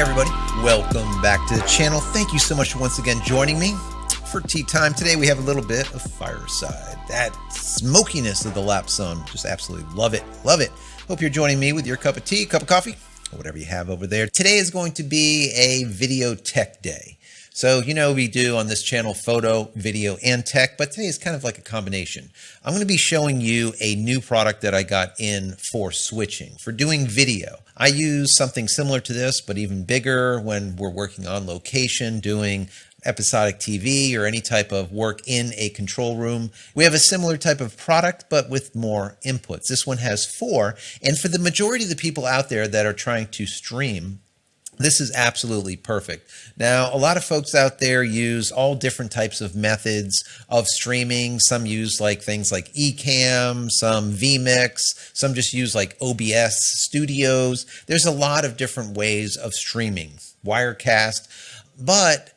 Hey everybody, welcome back to the channel. Thank you so much for once again joining me for tea time. Today we have a little bit of fireside. That smokiness of the lap zone, just absolutely love it, love it. Hope you're joining me with your cup of tea, cup of coffee, or whatever you have over there. Today is going to be a video tech day. So, you know, we do on this channel photo, video, and tech, but today is kind of like a combination. I'm going to be showing you a new product that I got in for switching, for doing video. I use something similar to this, but even bigger when we're working on location, doing episodic TV or any type of work in a control room. We have a similar type of product, but with more inputs. This one has 4, and for the majority of the people out there that are trying to stream, this is absolutely perfect. Now, a lot of folks out there use all different types of methods of streaming. Some use like things like Ecamm, some VMix, some just use like OBS studios. There's a lot of different ways of streaming, WireCast, but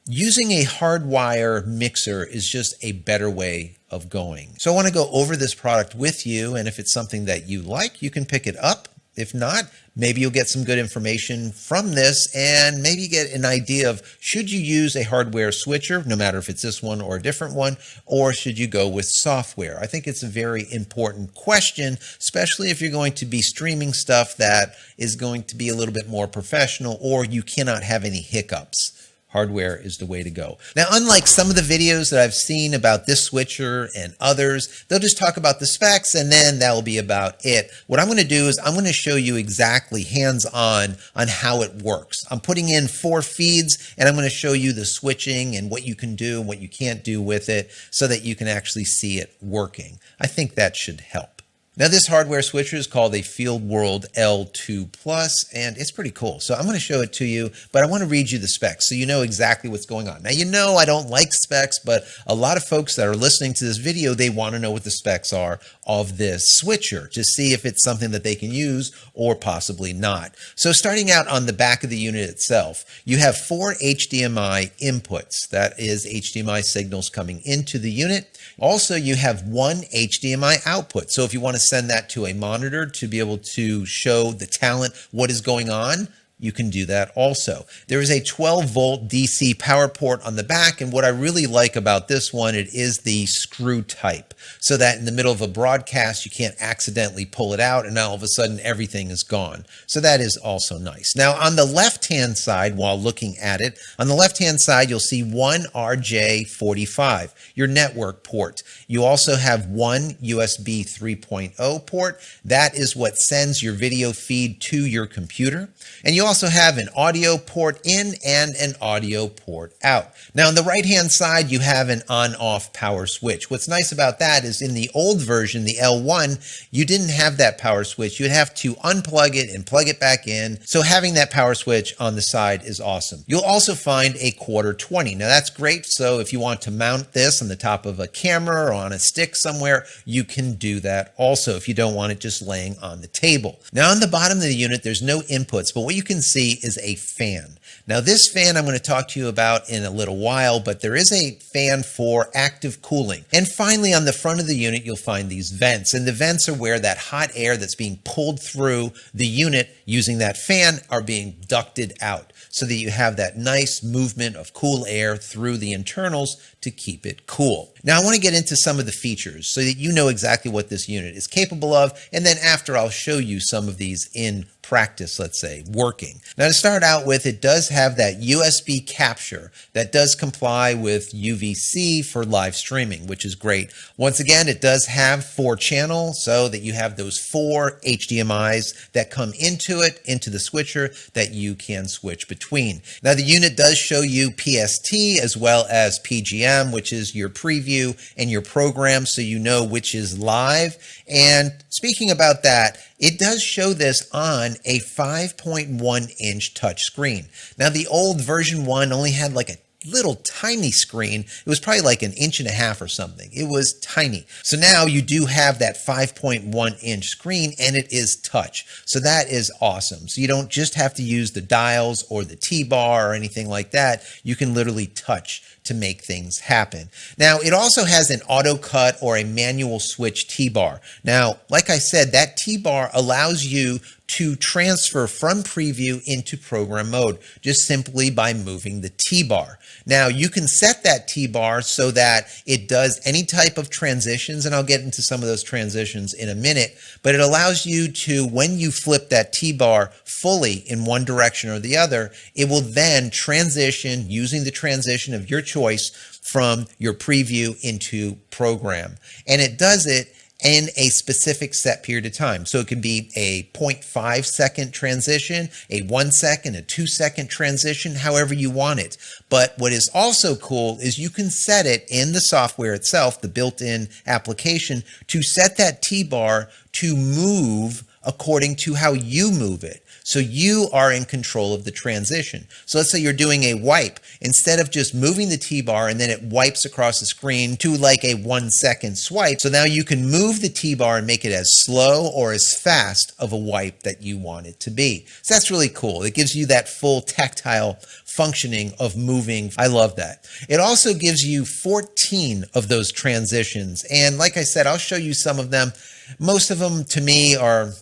using a hardwire mixer is just a better way of going. So I want to go over this product with you, and if it's something that you like, you can pick it up. If not, maybe you'll get some good information from this and maybe get an idea of should you use a hardware switcher, no matter if it's this one or a different one, or should you go with software? I think it's a very important question, especially if you're going to be streaming stuff that is going to be a little bit more professional or you cannot have any hiccups. Hardware is the way to go. Now, unlike some of the videos that I've seen about this switcher and others, they'll just talk about the specs and then that'll be about it. What I'm going to do is I'm going to show you exactly hands-on on how it works. I'm putting in 4 feeds and I'm going to show you the switching and what you can do and what you can't do with it so that you can actually see it working. I think that should help. Now, this hardware switcher is called a FEELWORLD L2 Plus, and it's pretty cool. So I'm going to show it to you, but I want to read you the specs so you know exactly what's going on. Now, you know I don't like specs, but a lot of folks that are listening to this video, they want to know what the specs are of this switcher to see if it's something that they can use or possibly not. So starting out on the back of the unit itself, you have 4 HDMI inputs. That is HDMI signals coming into the unit. Also, you have 1 HDMI output. So if you want to send that to a monitor to be able to show the talent what is going on, you can do that also. There is a 12-volt DC power port on the back, and what I really like about this one, it is the screw type, so that in the middle of a broadcast, you can't accidentally pull it out, and all of a sudden, everything is gone. So that is also nice. Now, on the left-hand side, while looking at it, on the left-hand side, you'll see 1 RJ45, your network port. You also have 1 USB 3.0 port. That is what sends your video feed to your computer. And you also have an audio port in and an audio port out. Now, on the right-hand side, you have an on-off power switch. What's nice about that is in the old version, the L1, you didn't have that power switch. You'd have to unplug it and plug it back in. So having that power switch on the side is awesome. You'll also find a quarter 20. Now, that's great. So if you want to mount this on the top of a camera or on a stick somewhere, you can do that also if you don't want it just laying on the table. Now, on the bottom of the unit, there's no inputs, but what you can see is a fan. Now, this fan I'm going to talk to you about in a little while, but there is a fan for active cooling. And finally, on the front of the unit, you'll find these vents. And the vents are where that hot air that's being pulled through the unit using that fan are being ducted out so that you have that nice movement of cool air through the internals to keep it cool. Now, I want to get into some of the features so that you know exactly what this unit is capable of, and then after I'll show you some of these in practice, let's say, working. Now, to start out with, it does have that USB capture that does comply with UVC for live streaming, which is great. Once again, it does have 4 channels so that you have those 4 HDMIs that come into it, into the switcher that you can switch between. Now, the unit does show you PST as well as PGM, which is your preview and your program, so you know which is live. And speaking about that, it does show this on a 5.1-inch touch screen. Now, the old version 1 only had like a little tiny screen. It was probably like 1.5 inches or something. It was tiny. So now you do have that 5.1-inch screen and it is touch. So that is awesome. So you don't just have to use the dials or the T-bar or anything like that. You can literally touch to make things happen. Now, it also has an auto cut or a manual switch T-bar. Now, like I said, that T-bar allows you to transfer from preview into program mode, just simply by moving the T-bar. Now, you can set that T-bar so that it does any type of transitions, and I'll get into some of those transitions in a minute, but it allows you to, when you flip that T-bar fully in one direction or the other, it will then transition using the transition of your choice from your preview into program. And it does it in a specific set period of time. So it could be a 0.5 second transition, a 1 second, a 2 second transition, however you want it. But what is also cool is you can set it in the software itself, the built-in application, to set that T-bar to move according to how you move it. So you are in control of the transition. So let's say you're doing a wipe. Instead of just moving the T-bar and then it wipes across the screen to like a 1 second swipe. So now you can move the T-bar and make it as slow or as fast of a wipe that you want it to be. So that's really cool. It gives you that full tactile functioning of moving. I love that. It also gives you 14 of those transitions. And like I said, I'll show you some of them. Most of them to me are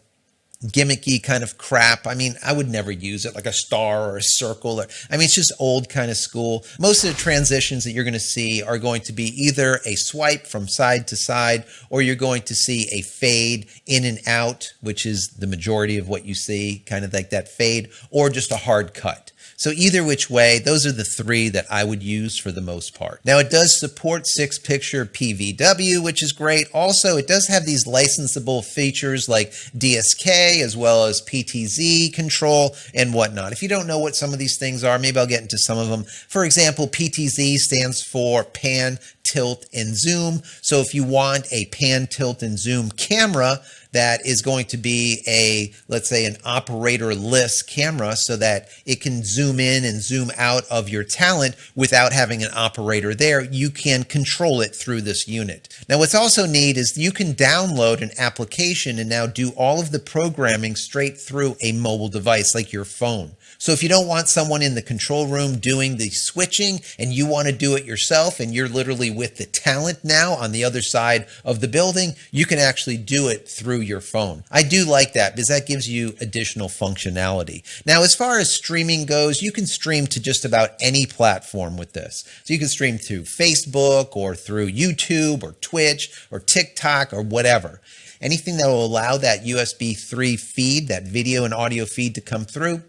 gimmicky kind of crap. I mean, I would never use it, like a star or a circle. It's just old kind of school. Most of the transitions that you're going to see are going to be either a swipe from side to side, or you're going to see a fade in and out, which is the majority of what you see, kind of like that fade, or just a hard cut. So either which way, those are the three that I would use for the most part. Now, it does support 6-picture PVW, which is great. Also, it does have these licensable features like DSK as well as PTZ control and whatnot. If you don't know what some of these things are, maybe I'll get into some of them. For example, PTZ stands for pan, tilt, and zoom. So if you want a pan, tilt, and zoom camera, that is going to be a, let's say, an operator-less camera so that it can zoom in and zoom out of your talent without having an operator there. You can control it through this unit. Now, what's also neat is you can download an application and now do all of the programming straight through a mobile device like your phone. So if you don't want someone in the control room doing the switching and you want to do it yourself and you're literally with the talent now on the other side of the building, you can actually do it through your phone. I do like that because that gives you additional functionality. Now, as far as streaming goes, you can stream to just about any platform with this. So you can stream through Facebook or through YouTube or Twitch or TikTok or whatever. Anything that will allow that USB 3 feed, that video and audio feed to come through,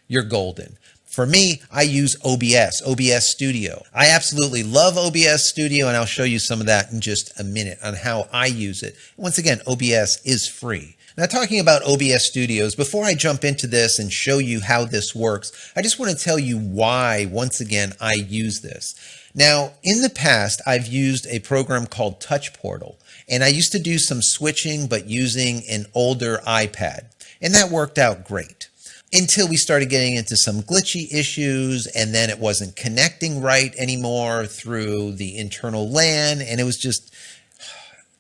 you're golden. For me, I use OBS Studio. I absolutely love OBS Studio, and I'll show you some of that in just a minute on how I use it. Once again, OBS is free. Now, talking about OBS Studios, before I jump into this and show you how this works, I just want to tell you why, once again, I use this. Now, in the past, I've used a program called Touch Portal, and I used to do some switching, but using an older iPad, and that worked out great. Until we started getting into some glitchy issues, and then it wasn't connecting right anymore through the internal LAN, and it was just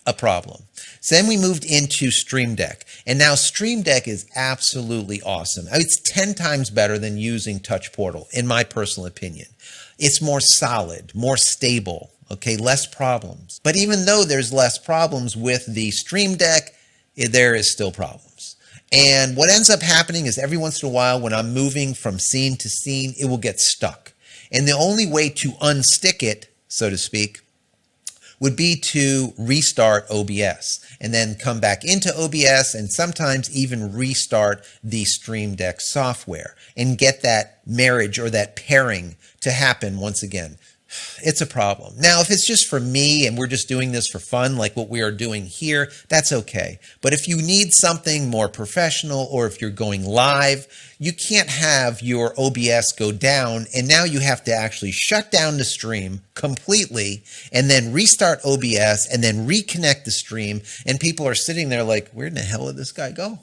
a problem. So then we moved into Stream Deck, and now Stream Deck is absolutely awesome. It's 10 times better than using Touch Portal, in my personal opinion. It's more solid, more stable, okay, less problems. But even though there's less problems with the Stream Deck, there is still problems. And what ends up happening is every once in a while when I'm moving from scene to scene, it will get stuck. And the only way to unstick it, so to speak, would be to restart OBS and then come back into OBS and sometimes even restart the Stream Deck software and get that marriage or that pairing to happen once again. It's a problem. Now, if it's just for me and we're just doing this for fun, like what we are doing here, that's okay. But if you need something more professional, or if you're going live, you can't have your OBS go down and now you have to actually shut down the stream completely and then restart OBS and then reconnect the stream. And people are sitting there like, where in the hell did this guy go?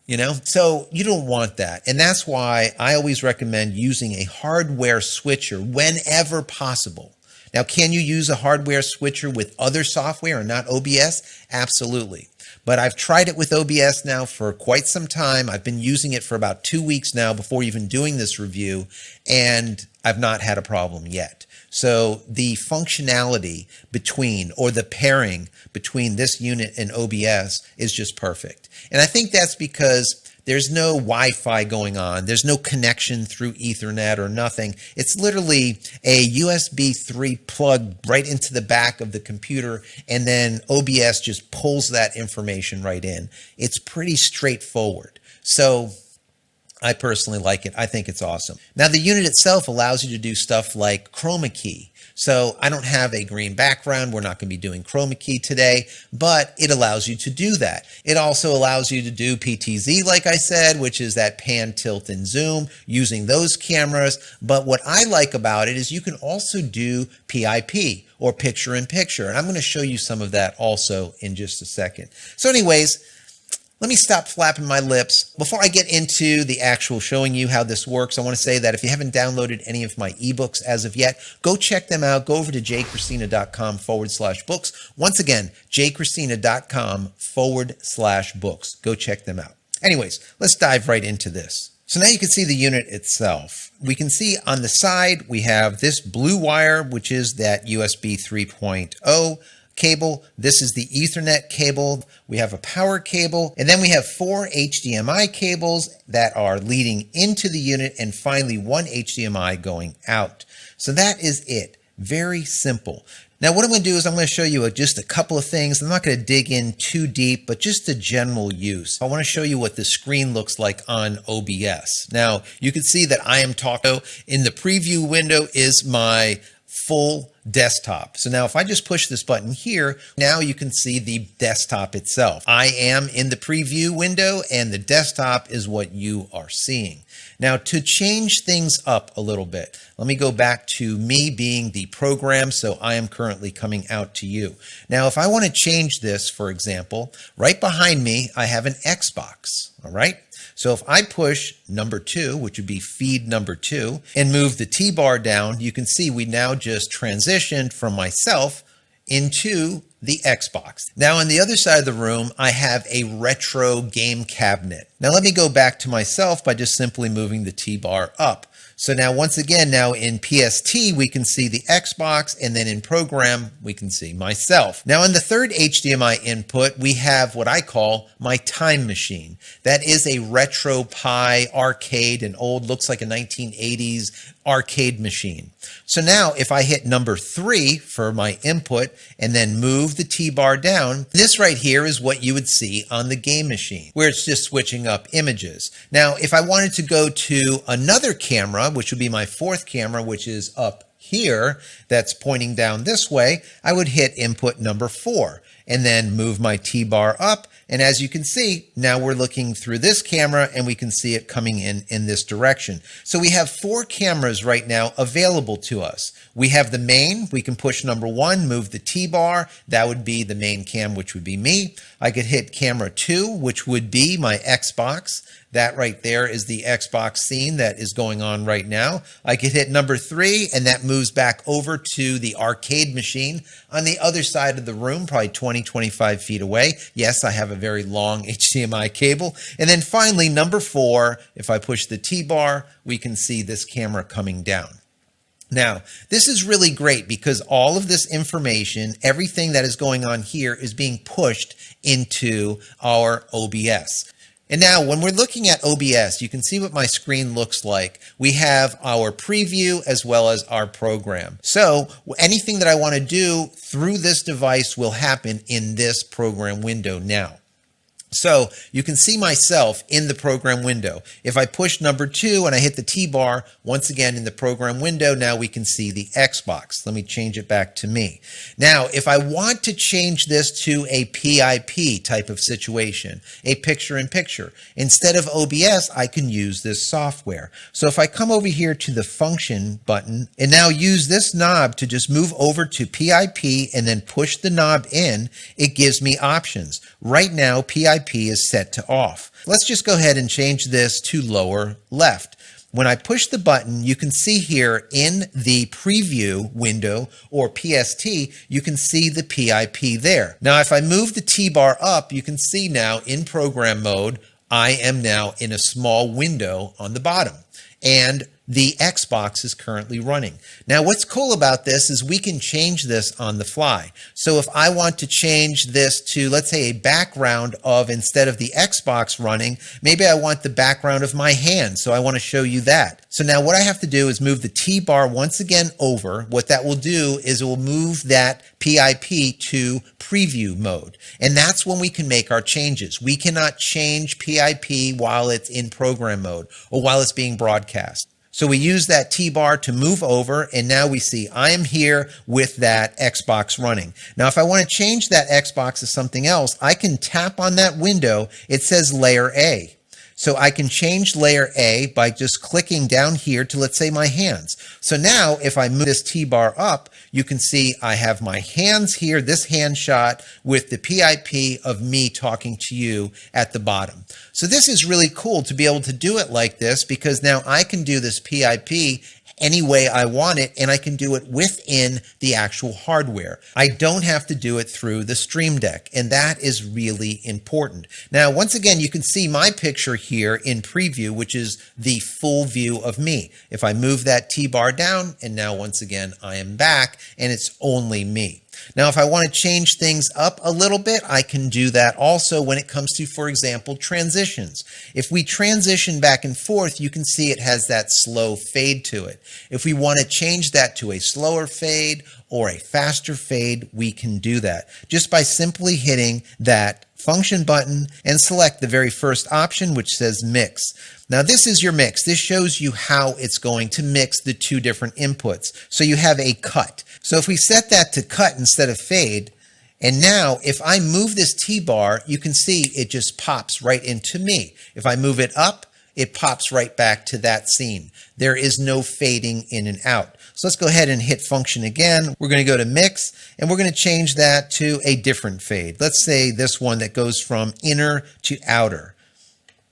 You know, so you don't want that. And that's why I always recommend using a hardware switcher whenever possible. Now, can you use a hardware switcher with other software and not OBS? Absolutely. But I've tried it with OBS now for quite some time. I've been using it for about 2 weeks now before even doing this review, and I've not had a problem yet. So the functionality between, or the pairing between this unit and OBS is just perfect. And I think that's because there's no Wi-Fi going on. There's no connection through Ethernet or nothing. It's literally a USB 3 plug right into the back of the computer, and then OBS just pulls that information right in. It's pretty straightforward. So I personally like it. I think it's awesome. Now, the unit itself allows you to do stuff like chroma key. So I don't have a green background. We're not going to be doing chroma key today, but it allows you to do that. It also allows you to do PTZ, like I said, which is that pan, tilt, and zoom using those cameras. But what I like about it is you can also do PIP, or picture in picture. And I'm going to show you some of that also in just a second. So anyways, let me stop flapping my lips. Before I get into the actual showing you how this works, I want to say that if you haven't downloaded any of my ebooks as of yet, go check them out. Go over to JCristina.com/books. Once again, JCristina.com/books. Go check them out. Anyways, let's dive right into this. So now you can see the unit itself. We can see on the side, we have this blue wire, which is that USB 3.0 cable. This is the Ethernet cable. We have a power cable, and then we have 4 HDMI cables that are leading into the unit, and finally 1 HDMI going out. So that is it. Very simple. Now what I'm going to do is I'm going to show you just a couple of things. I'm not going to dig in too deep, but just the general use. I want to show you what the screen looks like on OBS. Now you can see that I am talking. In the preview window is my full desktop. So now if I just push this button here, now you can see the desktop itself. I am in the preview window, and the desktop is what you are seeing. Now to change things up a little bit, let me go back to me being the program. So I am currently coming out to you. Now if I want to change this, for example, right behind me, I have an Xbox. All right. So if I push number 2, which would be feed number 2, and move the T-bar down, you can see we now just transitioned from myself into the Xbox. Now on the other side of the room, I have a retro game cabinet. Now let me go back to myself by just simply moving the T-bar up. So now once again, now in PST, we can see the Xbox, and then in program, we can see myself. Now in the third HDMI input, we have what I call my time machine. That is a RetroPie arcade, an old, looks like a 1980s arcade machine. So now if I hit number 3 for my input and then move the T-bar down, this right here is what you would see on the game machine, where it's just switching up images. Now if I wanted to go to another camera, which would be my 4th camera, which is up here, that's pointing down this way, I would hit input number 4 and then move my T-bar up. And as you can see, now we're looking through this camera and we can see it coming in this direction. So we have 4 cameras right now available to us. We have the main. We can push number 1, move the T-bar. That would be the main cam, which would be me. I could hit camera 2, which would be my Xbox. That right there is the Xbox scene that is going on right now. I could hit number 3, and that moves back over to the arcade machine on the other side of the room, probably 20, 25 feet away. Yes, I have a very long HDMI cable. And then finally, number 4, if I push the T-bar, we can see this camera coming down. Now, this is really great because all of this information, everything that is going on here, is being pushed into our OBS. And now when we're looking at OBS, you can see what my screen looks like. We have our preview as well as our program. So anything that I want to do through this device will happen in this program window now. So you can see myself in the program window. If I push number 2 and I hit the T-bar, once again in the program window, now we can see the Xbox. Let me change it back to me. Now, if I want to change this to a PIP type of situation, a picture-in-picture, instead of OBS, I can use this software. So if I come over here to the function button and now use this knob to just move over to PIP and then push the knob in, it gives me options. Right now, PIP is set to off. Let's just go ahead and change this to lower left. When I push the button, you can see here in the preview window or PST, you can see the PIP there. Now, if I move the T-bar up, you can see now in program mode, I am now in a small window on the bottom. And the Xbox is currently running. Now, what's cool about this is we can change this on the fly. So if I want to change this to, let's say, a background of, instead of the Xbox running, maybe I want the background of my hand. So I want to show you that. So now what I have to do is move the T bar once again over. What that will do is it will move that PIP to preview mode. And that's when we can make our changes. We cannot change PIP while it's in program mode or while it's being broadcast. So we use that T-bar to move over, and now we see I am here with that Xbox running. Now, if I want to change that Xbox to something else, I can tap on that window. It says Layer A. So I can change Layer A by just clicking down here to, let's say, my hands. So now if I move this T-bar up, you can see I have my hands here, this hand shot with the PIP of me talking to you at the bottom. So this is really cool to be able to do it like this, because now I can do this PIP any way I want it, and I can do it within the actual hardware. I don't have to do it through the Stream Deck, and that is really important. Now, once again, you can see my picture here in preview, which is the full view of me. If I move that T-bar down, and now once again, I am back, and it's only me. Now, if I want to change things up a little bit, I can do that also when it comes to, for example, transitions. If we transition back and forth, you can see it has that slow fade to it. If we want to change that to a slower fade or a faster fade, we can do that just by simply hitting that function button and select the very first option, which says mix. Now, this is your mix. This shows you how it's going to mix the two different inputs. So you have a cut. So if we set that to cut instead of fade, and now if I move this T-bar, you can see it just pops right into me. If I move it up, it pops right back to that scene. There is no fading in and out. So let's go ahead and hit function again. We're going to go to mix, and we're going to change that to a different fade. Let's say this one that goes from inner to outer.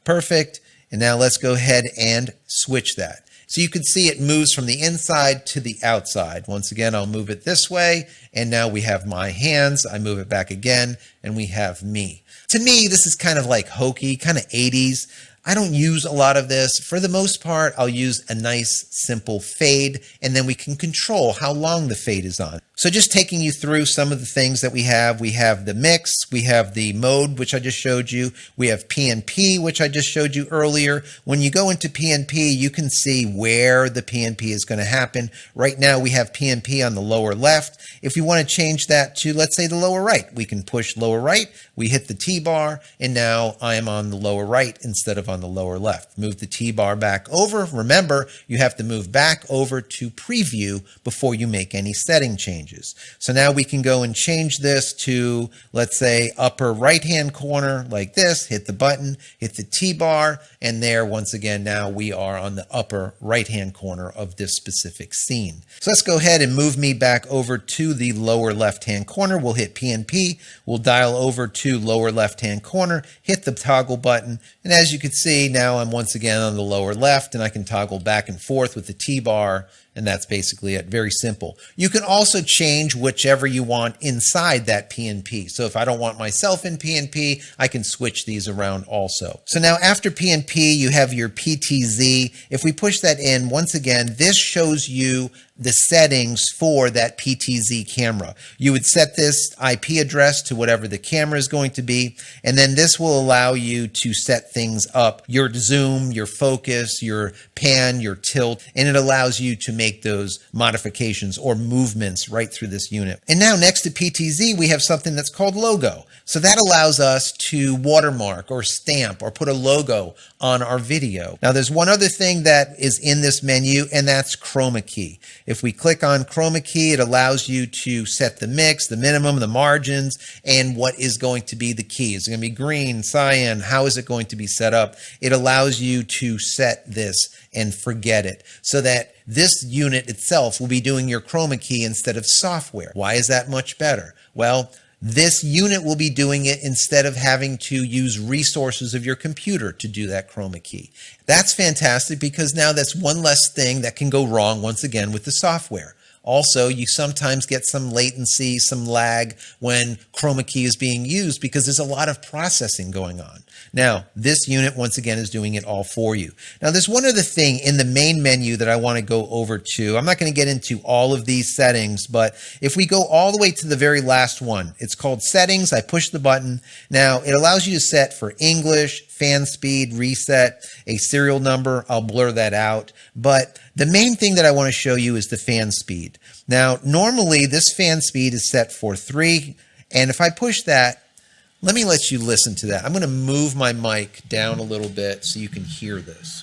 Perfect. And now let's go ahead and switch that. So you can see it moves from the inside to the outside. Once again, I'll move it this way, and now we have my hands. I move it back again, and we have me. To me, this is kind of like hokey, kind of 80s. I don't use a lot of this. For the most part, I'll use a nice simple fade, and then we can control how long the fade is on. So just taking you through some of the things that we have the mix, we have the mode, which I just showed you. We have PNP, which I just showed you earlier. When you go into PNP, you can see where the PNP is going to happen. Right now, we have PNP on the lower left. If we want to change that to, let's say, the lower right, we can push lower right. We hit the T-bar, and now I am on the lower right instead of on the lower left. Move the T-bar back over. Remember, you have to move back over to preview before you make any setting changes. So now we can go and change this to, let's say, upper right-hand corner like this, hit the button, hit the T-bar, and there, once again, now we are on the upper right-hand corner of this specific scene. So let's go ahead and move me back over to the lower left-hand corner. We'll hit PNP. We'll dial over to lower left-hand corner, hit the toggle button, and as you can see, now I'm once again on the lower left, and I can toggle back and forth with the T-bar, and that's basically it. Very simple. You can also change whichever you want inside that PNP. So if I don't want myself in PNP, I can switch these around also. So now after PNP, you have your PTZ. If we push that in, once again, this shows you the settings for that PTZ camera. You would set this IP address to whatever the camera is going to be, and then this will allow you to set things up, your zoom, your focus, your pan, your tilt, and it allows you to make those modifications or movements right through this unit. And now next to PTZ, we have something that's called logo. So that allows us to watermark or stamp or put a logo on our video. Now there's one other thing that is in this menu, and that's Chroma key. If we click on Chroma key, it allows you to set the mix, the minimum, the margins, and what is going to be the key. Is it going to be green, cyan? How is it going to be set up? It allows you to set this and forget it so that this unit itself will be doing your Chroma key instead of software. Why is that much better? Well, this unit will be doing it instead of having to use resources of your computer to do that Chroma key. That's fantastic because now that's one less thing that can go wrong once again with the software. Also, you sometimes get some latency, some lag when Chroma key is being used because there's a lot of processing going on. Now, this unit, once again, is doing it all for you. Now, there's one other thing in the main menu that I want to go over to. I'm not going to get into all of these settings, but if we go all the way to the very last one, it's called Settings. I push the button. Now, it allows you to set for English, fan speed, reset, a serial number. I'll blur that out. But the main thing that I want to show you is the fan speed. Now, normally this fan speed is set for 3, and if I push that, let me let you listen to that. I'm going to move my mic down a little bit so you can hear this.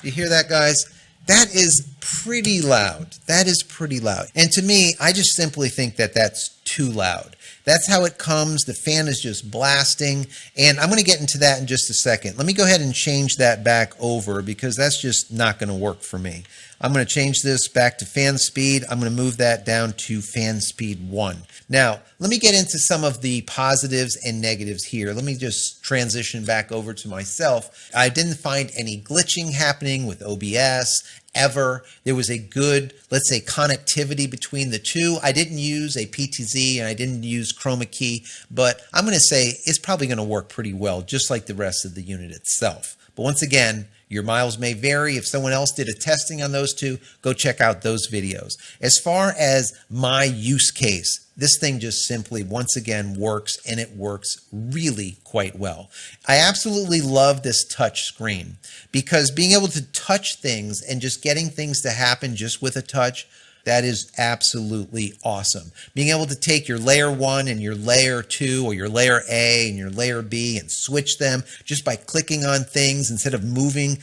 You hear that, guys? That is pretty loud. That is pretty loud. And to me, I just simply think that that's too loud. That's how it comes. The fan is just blasting. And I'm going to get into that in just a second. Let me go ahead and change that back over because that's just not going to work for me. I'm going to change this back to fan speed. I'm going to move that down to fan speed 1. Now, let me get into some of the positives and negatives here. Let me just transition back over to myself. I didn't find any glitching happening with OBS ever. There was a good, let's say, connectivity between the two. I didn't use a PTZ and I didn't use Chroma key, but I'm going to say it's probably going to work pretty well, just like the rest of the unit itself. But once again, your miles may vary. If someone else did a testing on those two, go check out those videos. As far as my use case, this thing just simply, once again, works, and it works really quite well. I absolutely love this touch screen because being able to touch things and just getting things to happen just with a touch, that is absolutely awesome. Being able to take your layer 1 and your layer 2 or your layer A and your layer B and switch them just by clicking on things instead of moving,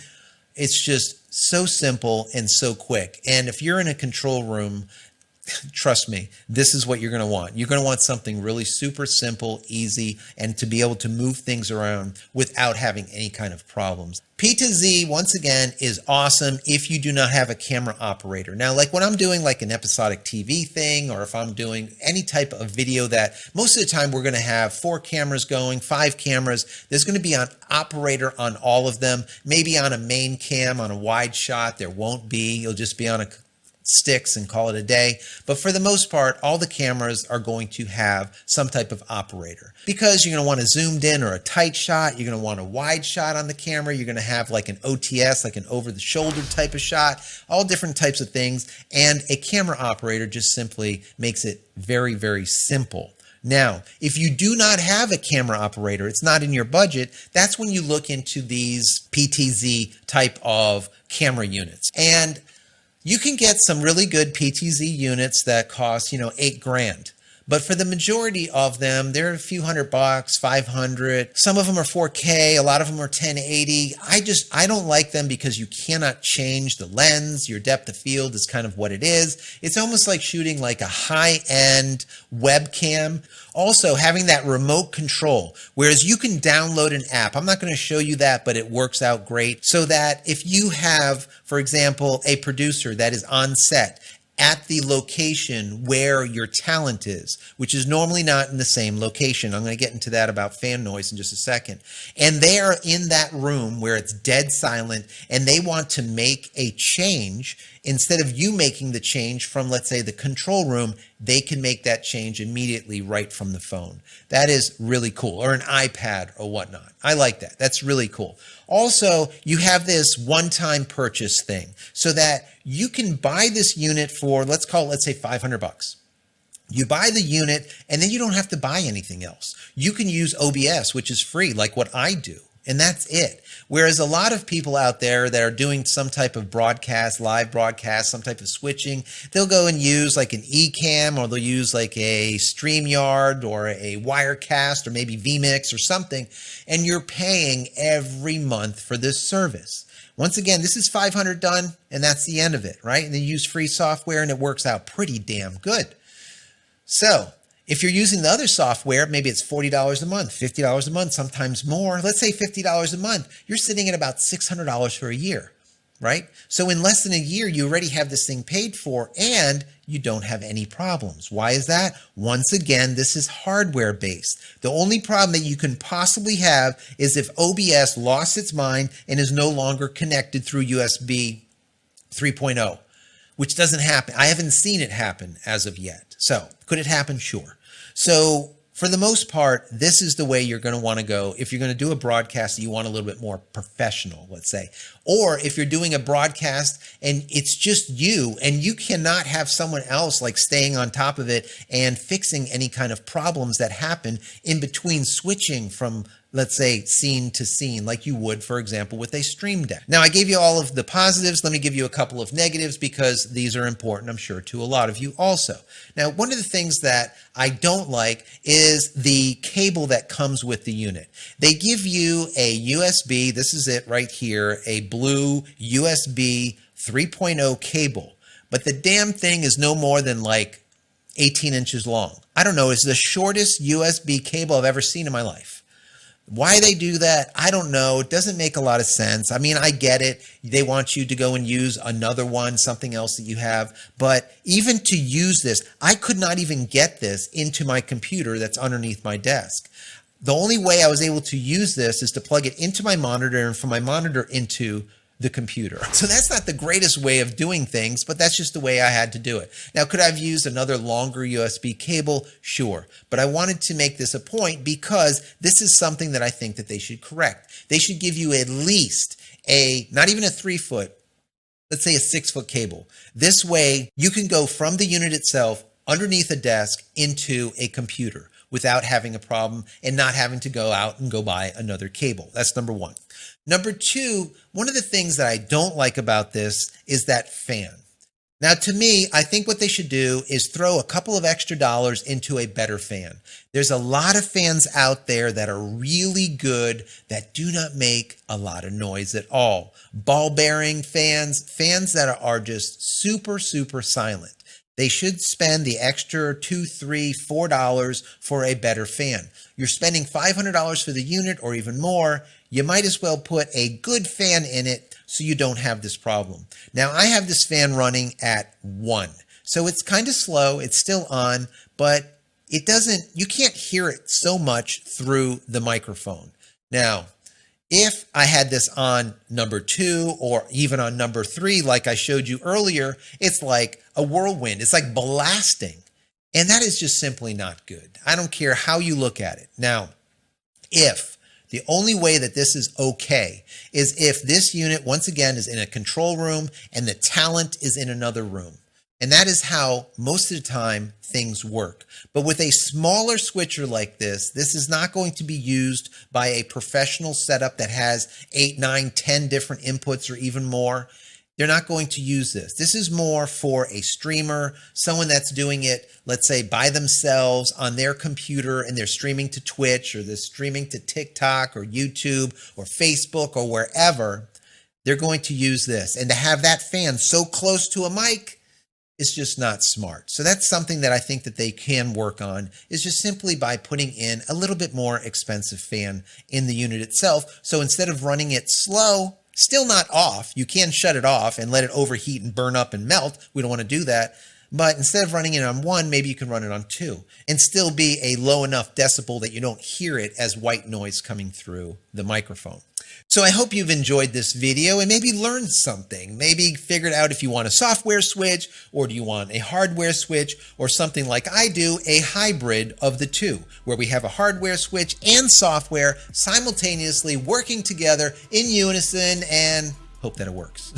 it's just so simple and so quick. And if you're in a control room, trust me, this is what you're going to want. You're going to want something really super simple, easy, and to be able to move things around without having any kind of problems. PTZ, once again, is awesome if you do not have a camera operator. Now, like when I'm doing like an episodic TV thing, or if I'm doing any type of video that most of the time we're going to have 4 cameras going, 5 cameras, there's going to be an operator on all of them. Maybe on a main cam, on a wide shot, there won't be. You'll just be on a sticks and call it a day. But for the most part, all the cameras are going to have some type of operator because you're going to want a zoomed in or a tight shot. You're going to want a wide shot on the camera. You're going to have like an OTS, like an over the shoulder type of shot, all different types of things. And a camera operator just simply makes it very, very simple. Now, if you do not have a camera operator, it's not in your budget, that's when you look into these PTZ type of camera units. And you can get some really good PTZ units that cost, $8 grand. But for the majority of them, they're a few $100, $500. Some of them are 4K. A lot of them are 1080. I don't like them because you cannot change the lens. Your depth of field is kind of what it is. It's almost like shooting like a high-end webcam. Also, having that remote control, whereas you can download an app. I'm not going to show you that, but it works out great. So that if you have, for example, a producer that is on set at the location where your talent is, which is normally not in the same location. I'm going to get into that about fan noise in just a second. And they are in that room where it's dead silent and they want to make a change. Instead of you making the change from, let's say, the control room, they can make that change immediately right from the phone. That is really cool. Or an iPad or whatnot. I like that. That's really cool. Also, you have this one-time purchase thing so that you can buy this unit for, let's say $500. You buy the unit and then you don't have to buy anything else. You can use OBS, which is free, like what I do. And that's it. Whereas a lot of people out there that are doing some type of broadcast, live broadcast, some type of switching, they'll go and use like an Ecamm, or they'll use like a StreamYard or a WireCast or maybe VMix or something, and you're paying every month for this service. Once again, this is $500 done, and that's the end of it, right? And they use free software, and it works out pretty damn good. So if you're using the other software, maybe it's $40 a month, $50 a month, sometimes more. Let's say $50 a month. You're sitting at about $600 for a year. right? So in less than a year, you already have this thing paid for and you don't have any problems. Why is that? Once again, this is hardware based. The only problem that you can possibly have is if OBS lost its mind and is no longer connected through USB 3.0, which doesn't happen. I haven't seen it happen as of yet. So could it happen? Sure. So for the most part, this is the way you're going to want to go if you're going to do a broadcast that you want a little bit more professional, let's say. Or if you're doing a broadcast and it's just you and you cannot have someone else like staying on top of it and fixing any kind of problems that happen in between switching from, let's say, scene to scene, like you would, for example, with a Stream Deck. Now, I gave you all of the positives. Let me give you a couple of negatives because these are important, I'm sure, to a lot of you also. Now, one of the things that I don't like is the cable that comes with the unit. They give you a USB, this is it right here, a blue USB 3.0 cable, but the damn thing is no more than like 18 inches long. I don't know, it's the shortest USB cable I've ever seen in my life. Why they do that, I don't know. It doesn't make a lot of sense. I mean, I get it. They want you to go and use another one, something else that you have. But even to use this, I could not even get this into my computer that's underneath my desk. The only way I was able to use this is to plug it into my monitor and from my monitor into the computer. So that's not the greatest way of doing things, but that's just the way I had to do it. Now, could I have used another longer USB cable? Sure. But I wanted to make this a point because this is something that I think that they should correct. They should give you at least not even a 3-foot, let's say a 6-foot cable. This way you can go from the unit itself underneath a desk into a computer without having a problem and not having to go out and go buy another cable. That's number one. Number two, one of the things that I don't like about this is that fan. Now, to me, I think what they should do is throw a couple of extra dollars into a better fan. There's a lot of fans out there that are really good that do not make a lot of noise at all. Ball bearing fans, fans that are just super, super silent. They should spend the extra $2, $3, $4 for a better fan. You're spending $500 for the unit or even more. You might as well put a good fan in it so you don't have this problem. Now, I have this fan running at 1. So it's kind of slow. It's still on, but you can't hear it so much through the microphone. Now, if I had this on number 2 or even on number 3, like I showed you earlier, it's like a whirlwind. It's like blasting. And that is just simply not good. I don't care how you look at it. Now, the only way that this is okay is if this unit, once again, is in a control room and the talent is in another room. And that is how most of the time things work. But with a smaller switcher like this is not going to be used by a professional setup that has 8, 9, 10 different inputs or even more. They're not going to use this. This is more for a streamer, someone that's doing it, let's say, by themselves on their computer and they're streaming to Twitch or they're streaming to TikTok or YouTube or Facebook or wherever. They're going to use this. And to have that fan so close to a mic, it's just not smart. So that's something that I think that they can work on, is just simply by putting in a little bit more expensive fan in the unit itself. So instead of running it slow, still not off, you can shut it off and let it overheat and burn up and melt. We don't want to do that. But instead of running it on 1, maybe you can run it on 2 and still be a low enough decibel that you don't hear it as white noise coming through the microphone. So I hope you've enjoyed this video and maybe learned something. Maybe figured out if you want a software switch or do you want a hardware switch or something like I do, a hybrid of the two, where we have a hardware switch and software simultaneously working together in unison, and hope that it works.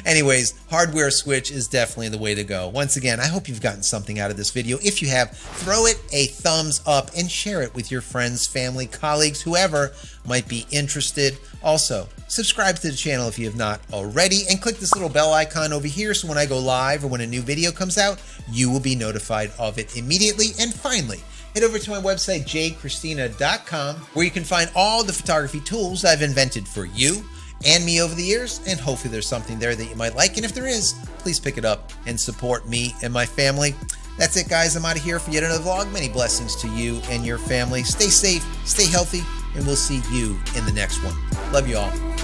Anyways, hardware switch is definitely the way to go. Once again, I hope you've gotten something out of this video. If you have, throw it a thumbs up and share it with your friends, family, colleagues, whoever might be interested. Also, subscribe to the channel if you have not already and click this little bell icon over here so when I go live or when a new video comes out, you will be notified of it immediately. And finally, head over to my website, JCristina.com, where you can find all the photography tools I've invented for you and me over the years, and hopefully there's something there that you might like. And if there is, please pick it up and support me and my family. That's it, guys. I'm out of here for yet another vlog. Many blessings to you and your family. Stay safe, stay healthy, and we'll see you in the next one. Love you all.